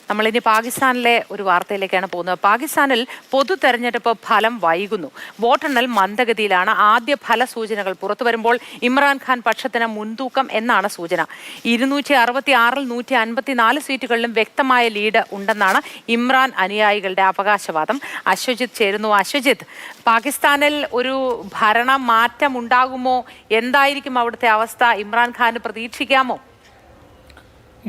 നമ്മളിനി പാകിസ്ഥാനിലെ ഒരു വാർത്തയിലേക്കാണ് പോകുന്നത്. പാകിസ്ഥാനിൽ പൊതു തെരഞ്ഞെടുപ്പ് ഫലം വൈകുന്നു. വോട്ടെണ്ണൽ മന്ദഗതിയിലാണ്. ആദ്യ ഫല സൂചനകൾ പുറത്തു വരുമ്പോൾ ഇമ്രാൻഖാൻ പക്ഷത്തിന് മുൻതൂക്കം എന്നാണ് സൂചന. 266-ൽ 154 സീറ്റുകളിലും വ്യക്തമായ ലീഡ് ഉണ്ടെന്നാണ് ഇമ്രാൻ അനുയായികളുടെ അവകാശവാദം. അശ്വജിത്ത് ചേരുന്നു. അശ്വജിത്ത്, പാകിസ്ഥാനിൽ ഒരു ഭരണ മാറ്റം ഉണ്ടാകുമോ? എന്തായിരിക്കും അവിടുത്തെ അവസ്ഥ? ഇമ്രാൻഖാന് പ്രതീക്ഷിക്കാമോ?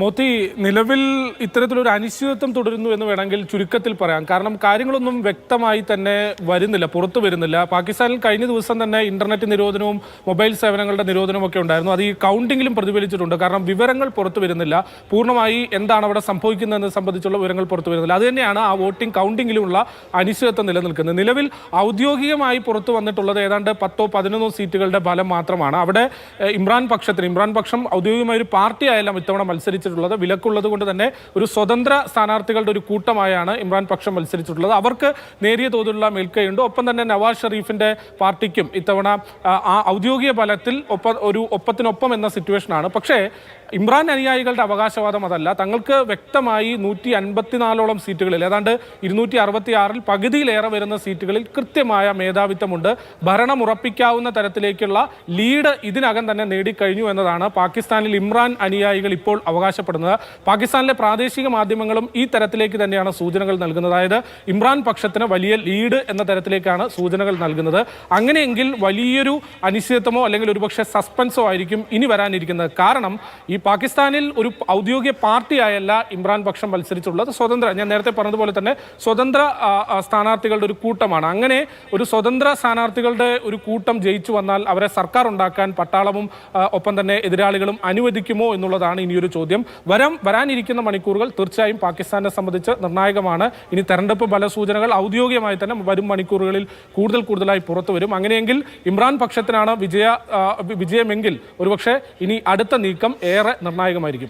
മോത്തി, നിലവിൽ ഇത്തരത്തിലൊരു അനിശ്ചിതത്വം തുടരുന്നു എന്ന് വേണമെങ്കിൽ ചുരുക്കത്തിൽ പറയാം. കാരണം കാര്യങ്ങളൊന്നും വ്യക്തമായി തന്നെ വരുന്നില്ല, പുറത്തു വരുന്നില്ല. പാകിസ്ഥാനിൽ കഴിഞ്ഞ ദിവസം തന്നെ ഇന്റർനെറ്റ് നിരോധനവും മൊബൈൽ സേവനങ്ങളുടെ നിരോധനവും ഒക്കെ ഉണ്ടായിരുന്നു. അത് ഈ കൗണ്ടിങ്ങിലും പ്രതിഫലിച്ചിട്ടുണ്ട്. കാരണം വിവരങ്ങൾ പുറത്തു വരുന്നില്ല, പൂർണ്ണമായി എന്താണ് അവിടെ സംഭവിക്കുന്നതെന്ന് സംബന്ധിച്ചുള്ള വിവരങ്ങൾ പുറത്തു വരുന്നില്ല. അത് തന്നെയാണ് ആ വോട്ടിംഗ് കൗണ്ടിങ്ങിലുമുള്ള അനിശ്ചിതത്വം നിലനിൽക്കുന്നത്. നിലവിൽ ഔദ്യോഗികമായി പുറത്തു വന്നിട്ടുള്ളത് ഏതാണ്ട് 10-11 സീറ്റുകളുടെ ഫലം മാത്രമാണ്. അവിടെ ഇമ്രാൻ പക്ഷം ഔദ്യോഗികമായ ഒരു പാർട്ടി ആയാലും ഇത്തവണ മത്സരിച്ചിട്ടുള്ളത്. വിലക്കുള്ളത് കൊണ്ട് തന്നെ ഒരു സ്വതന്ത്ര സ്ഥാനാർത്ഥികളുടെ ഒരു കൂട്ടമായാണ് ഇമ്രാൻ പക്ഷം മത്സരിച്ചിട്ടുള്ളത്. അവർക്ക് നേരിയ തോതിലുള്ള മേൽക്കൈയുണ്ട്. ഒപ്പം തന്നെ നവാസ് ഷെരീഫിന്റെ പാർട്ടിക്കും ഇത്തവണ ആ ഔദ്യോഗിക ഫലത്തിൽ ഒപ്പത്തിനൊപ്പം എന്ന സിറ്റുവേഷനാണ്. പക്ഷേ ഇമ്രാൻ അനുയായികളുടെ അവകാശവാദം അതല്ല. തങ്ങൾക്ക് വ്യക്തമായി 154ഓളം സീറ്റുകളിൽ ഏതാണ്ട് 266-ൽ പകുതിയിലേറെ വരുന്ന സീറ്റുകളിൽ കൃത്യമായ മേധാവിത്വമുണ്ട്. ഭരണം ഉറപ്പിക്കാവുന്ന തരത്തിലേക്കുള്ള ലീഡ് ഇതിനകം തന്നെ നേടിക്കഴിഞ്ഞു എന്നതാണ് പാകിസ്ഥാനിൽ ഇമ്രാൻ അനുയായികൾ ഇപ്പോൾ അവകാശപ്പെടുന്നത്. പാകിസ്ഥാനിലെ പ്രാദേശിക മാധ്യമങ്ങളും ഈ തരത്തിലേക്ക് തന്നെയാണ് സൂചനകൾ നൽകുന്നത്. അതായത് ഇമ്രാൻ പക്ഷത്തിന് വലിയ ലീഡ് എന്ന തരത്തിലേക്കാണ് സൂചനകൾ നൽകുന്നത്. അങ്ങനെയെങ്കിൽ വലിയൊരു അനിശ്ചിതത്വമോ അല്ലെങ്കിൽ ഒരുപക്ഷെ സസ്പെൻസോ ആയിരിക്കും ഇനി വരാനിരിക്കുന്നത്. കാരണം ഈ പാകിസ്ഥാനിൽ ഒരു ഔദ്യോഗിക പാർട്ടിയായല്ല ഇമ്രാൻ പക്ഷം മത്സരിച്ചുള്ളത്. ഞാൻ നേരത്തെ പറഞ്ഞതുപോലെ തന്നെ സ്വതന്ത്ര സ്ഥാനാർത്ഥികളുടെ ഒരു കൂട്ടമാണ്. അങ്ങനെ ഒരു സ്വതന്ത്ര സ്ഥാനാർത്ഥികളുടെ ഒരു കൂട്ടം ജയിച്ചു വന്നാൽ അവരെ സർക്കാർ ഉണ്ടാക്കാൻ പട്ടാളവും ഒപ്പം തന്നെ എതിരാളികളും അനുവദിക്കുമോ എന്നുള്ളതാണ് ഇനിയൊരു ചോദ്യം. വരാനിരിക്കുന്ന മണിക്കൂറുകൾ തീർച്ചയായും പാകിസ്ഥാനെ സംബന്ധിച്ച് നിർണായകമാണ്. ഇനി തെരഞ്ഞെടുപ്പ് ഫല സൂചനകൾ ഔദ്യോഗികമായി തന്നെ വരും മണിക്കൂറുകളിൽ കൂടുതലായി പുറത്തു വരും. അങ്ങനെയെങ്കിൽ ഇമ്രാൻ പക്ഷത്തിനാണ് വിജയമെങ്കിൽ ഒരുപക്ഷെ ഇനി അടുത്ത നീക്കം ഏറെ നിർണായകമായിരിക്കും.